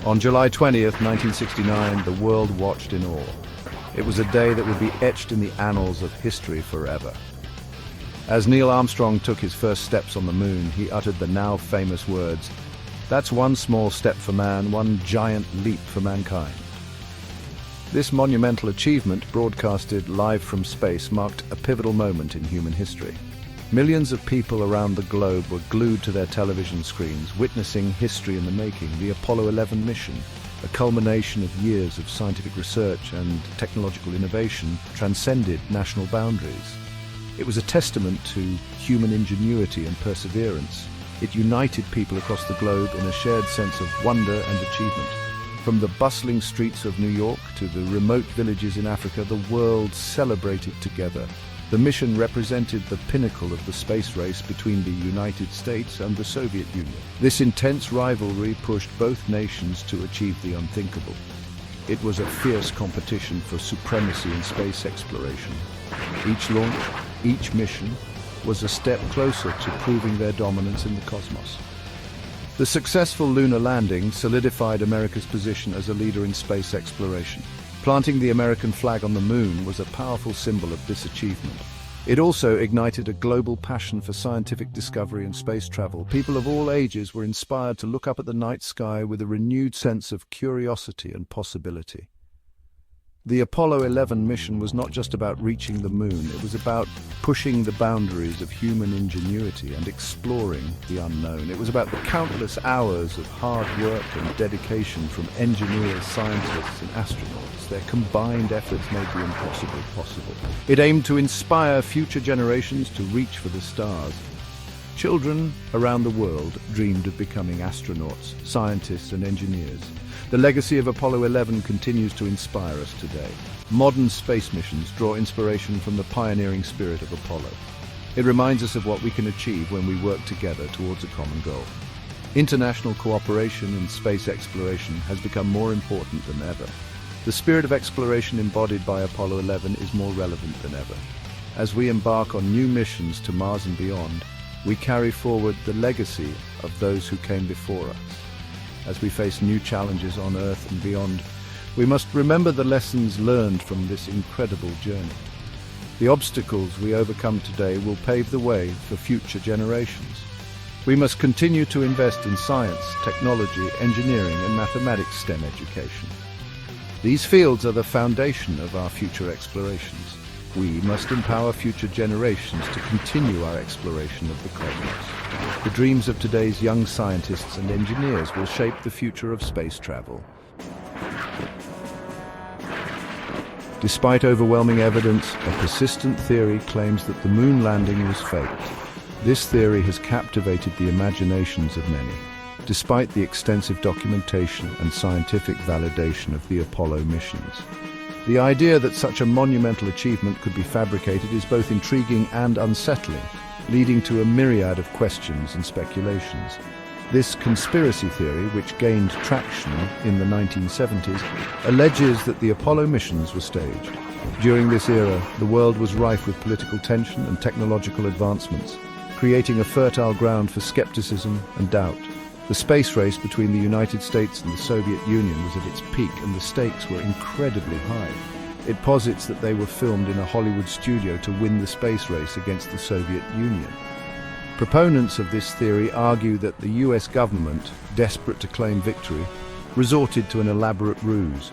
On July 20th, 1969, the world watched in awe. It was a day that would be etched in the annals of history forever. As Neil Armstrong took his first steps on the moon, he uttered the now famous words, "That's one small step for man, one giant leap for mankind." This monumental achievement, broadcasted live from space, marked a pivotal moment in human history. Millions of people around the globe were glued to their television screens, witnessing history in the making, the Apollo 11 mission, a culmination of years of scientific research and technological innovation, transcended national boundaries. It was a testament to human ingenuity and perseverance. It united people across the globe in a shared sense of wonder and achievement. From the bustling streets of New York to the remote villages in Africa, the world celebrated together. The mission represented the pinnacle of the space race between the United States and the Soviet Union. This intense rivalry pushed both nations to achieve the unthinkable. It was a fierce competition for supremacy in space exploration. Each launch, each mission, was a step closer to proving their dominance in the cosmos. The successful lunar landing solidified America's position as a leader in space exploration. Planting the American flag on the moon was a powerful symbol of this achievement. It also ignited a global passion for scientific discovery and space travel. People of all ages were inspired to look up at the night sky with a renewed sense of curiosity and possibility. The Apollo 11 mission was not just about reaching the moon, it was about pushing the boundaries of human ingenuity and exploring the unknown. It was about the countless hours of hard work and dedication from engineers, scientists, and astronauts. Their combined efforts made the impossible possible. It aimed to inspire future generations to reach for the stars. Children around the world dreamed of becoming astronauts, scientists, and engineers. The legacy of Apollo 11 continues to inspire us today. Modern space missions draw inspiration from the pioneering spirit of Apollo. It reminds us of what we can achieve when we work together towards a common goal. International cooperation in space exploration has become more important than ever. The spirit of exploration embodied by Apollo 11 is more relevant than ever. As we embark on new missions to Mars and beyond, we carry forward the legacy of those who came before us. As we face new challenges on Earth and beyond, we must remember the lessons learned from this incredible journey. The obstacles we overcome today will pave the way for future generations. We must continue to invest in science, technology, engineering, and mathematics STEM education. These fields are the foundation of our future explorations. We must empower future generations to continue our exploration of the cosmos. The dreams of today's young scientists and engineers will shape the future of space travel. Despite overwhelming evidence, a persistent theory claims that the moon landing was faked. This theory has captivated the imaginations of many, despite the extensive documentation and scientific validation of the Apollo missions. The idea that such a monumental achievement could be fabricated is both intriguing and unsettling, leading to a myriad of questions and speculations. This conspiracy theory, which gained traction in the 1970s, alleges that the Apollo missions were staged. During this era, the world was rife with political tension and technological advancements, creating a fertile ground for skepticism and doubt. The space race between the United States and the Soviet Union was at its peak, and the stakes were incredibly high. It posits that they were filmed in a Hollywood studio to win the space race against the Soviet Union. Proponents of this theory argue that the US government, desperate to claim victory, resorted to an elaborate ruse.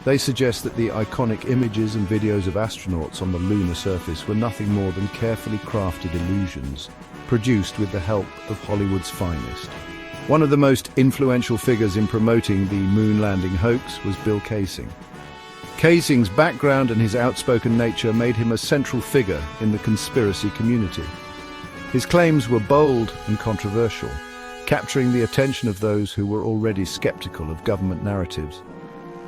They suggest that the iconic images and videos of astronauts on the lunar surface were nothing more than carefully crafted illusions, produced with the help of Hollywood's finest. One of the most influential figures in promoting the Moon Landing hoax was Bill Kaysing. Kaysing's background and his outspoken nature made him a central figure in the conspiracy community. His claims were bold and controversial, capturing the attention of those who were already skeptical of government narratives.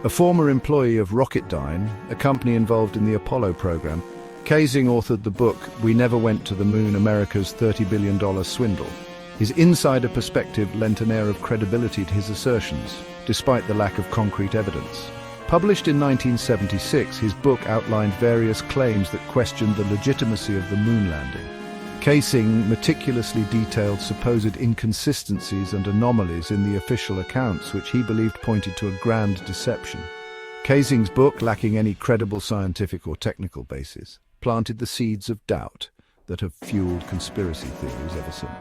A former employee of Rocketdyne, a company involved in the Apollo program, Kaysing authored the book We Never Went to the Moon, America's $30 billion Swindle. His insider perspective lent an air of credibility to his assertions, despite the lack of concrete evidence. Published in 1976, his book outlined various claims that questioned the legitimacy of the moon landing. Casing meticulously detailed supposed inconsistencies and anomalies in the official accounts, which he believed pointed to a grand deception. Casing's book, lacking any credible scientific or technical basis, planted the seeds of doubt that have fueled conspiracy theories ever since.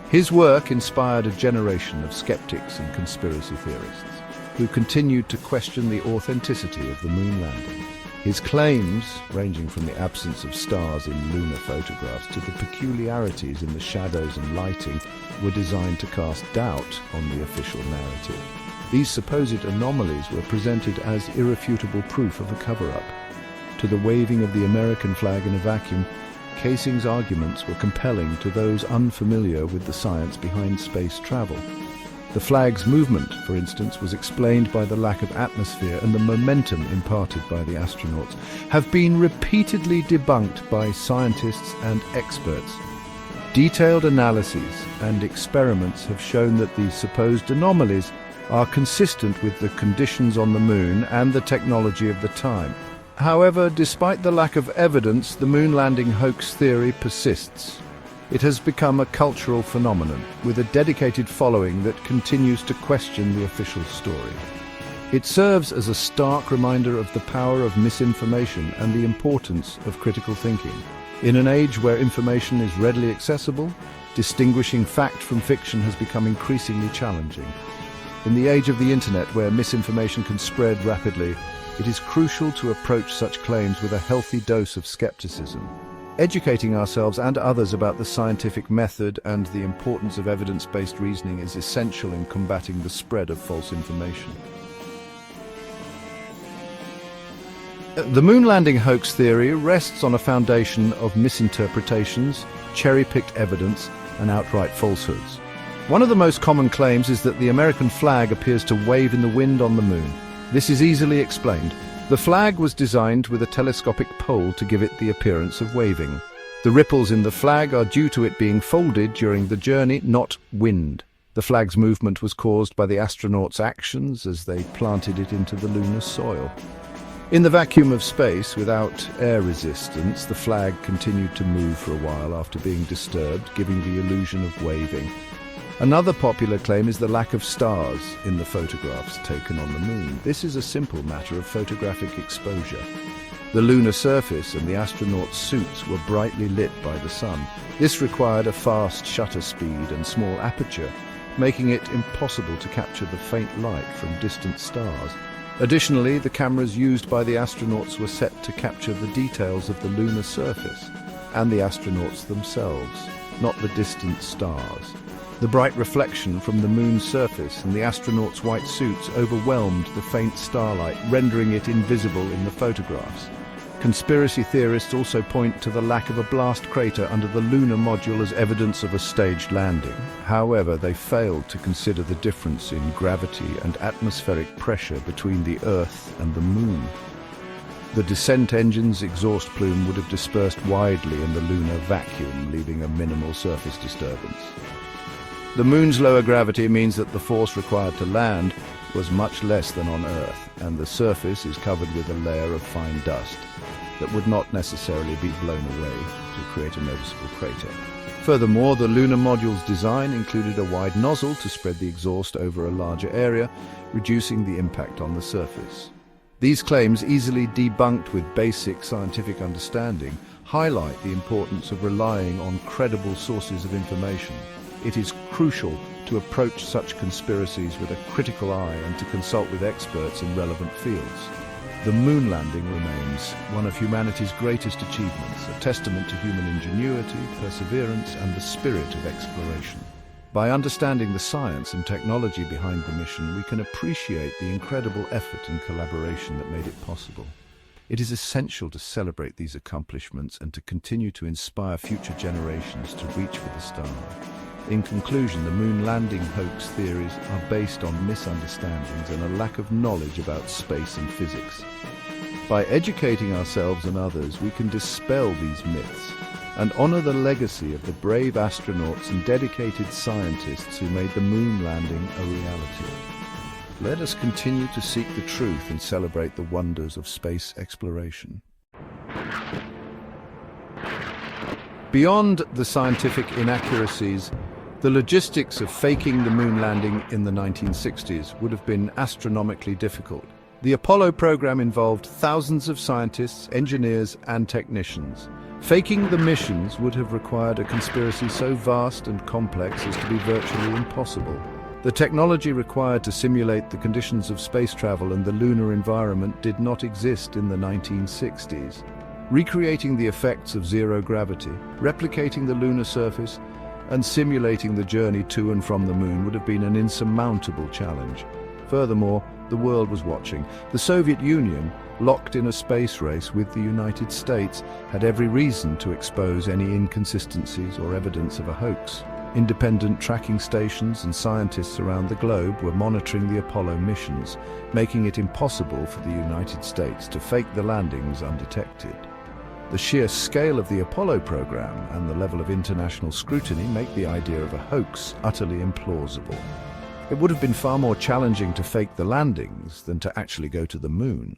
His work inspired a generation of skeptics and conspiracy theorists who continued to question the authenticity of the moon landing. His claims, ranging from the absence of stars in lunar photographs to the peculiarities in the shadows and lighting, were designed to cast doubt on the official narrative. These supposed anomalies were presented as irrefutable proof of a cover-up. To the waving of the American flag in a vacuum, Casing's arguments were compelling to those unfamiliar with the science behind space travel. The flag's movement, for instance, was explained by the lack of atmosphere and the momentum imparted by the astronauts, have been repeatedly debunked by scientists and experts. Detailed analyses and experiments have shown that these supposed anomalies are consistent with the conditions on the moon and the technology of the time. However, despite the lack of evidence, the moon landing hoax theory persists. It has become a cultural phenomenon, with a dedicated following that continues to question the official story. It serves as a stark reminder of the power of misinformation and the importance of critical thinking. In an age where information is readily accessible, distinguishing fact from fiction has become increasingly challenging. In the age of the internet, where misinformation can spread rapidly, it is crucial to approach such claims with a healthy dose of skepticism. Educating ourselves and others about the scientific method and the importance of evidence-based reasoning is essential in combating the spread of false information. The moon landing hoax theory rests on a foundation of misinterpretations, cherry-picked evidence, and outright falsehoods. One of the most common claims is that the American flag appears to wave in the wind on the moon. This is easily explained. The flag was designed with a telescopic pole to give it the appearance of waving. The ripples in the flag are due to it being folded during the journey, not wind. The flag's movement was caused by the astronauts' actions as they planted it into the lunar soil. In the vacuum of space, without air resistance, the flag continued to move for a while after being disturbed, giving the illusion of waving. Another popular claim is the lack of stars in the photographs taken on the moon. This is a simple matter of photographic exposure. The lunar surface and the astronauts' suits were brightly lit by the sun. This required a fast shutter speed and small aperture, making it impossible to capture the faint light from distant stars. Additionally, the cameras used by the astronauts were set to capture the details of the lunar surface and the astronauts themselves, not the distant stars. The bright reflection from the moon's surface and the astronauts' white suits overwhelmed the faint starlight, rendering it invisible in the photographs. Conspiracy theorists also point to the lack of a blast crater under the lunar module as evidence of a staged landing. However, they failed to consider the difference in gravity and atmospheric pressure between the Earth and the Moon. The descent engine's exhaust plume would have dispersed widely in the lunar vacuum, leaving a minimal surface disturbance. The Moon's lower gravity means that the force required to land was much less than on Earth, and the surface is covered with a layer of fine dust that would not necessarily be blown away to create a noticeable crater. Furthermore, the lunar module's design included a wide nozzle to spread the exhaust over a larger area, reducing the impact on the surface. These claims, easily debunked with basic scientific understanding, highlight the importance of relying on credible sources of information. It is crucial to approach such conspiracies with a critical eye and to consult with experts in relevant fields. The moon landing remains one of humanity's greatest achievements, a testament to human ingenuity, perseverance, and the spirit of exploration. By understanding the science and technology behind the mission, we can appreciate the incredible effort and collaboration that made it possible. It is essential to celebrate these accomplishments and to continue to inspire future generations to reach for the star. In conclusion, the moon landing hoax theories are based on misunderstandings and a lack of knowledge about space and physics. By educating ourselves and others, we can dispel these myths and honor the legacy of the brave astronauts and dedicated scientists who made the moon landing a reality. Let us continue to seek the truth and celebrate the wonders of space exploration. Beyond the scientific inaccuracies, the logistics of faking the moon landing in the 1960s would have been astronomically difficult. The Apollo program involved thousands of scientists, engineers, and technicians. Faking the missions would have required a conspiracy so vast and complex as to be virtually impossible. The technology required to simulate the conditions of space travel and the lunar environment did not exist in the 1960s. Recreating the effects of zero gravity, replicating the lunar surface, and simulating the journey to and from the moon would have been an insurmountable challenge. Furthermore, the world was watching. The Soviet Union, locked in a space race with the United States, had every reason to expose any inconsistencies or evidence of a hoax. Independent tracking stations and scientists around the globe were monitoring the Apollo missions, making it impossible for the United States to fake the landings undetected. The sheer scale of the Apollo program and the level of international scrutiny make the idea of a hoax utterly implausible. It would have been far more challenging to fake the landings than to actually go to the moon.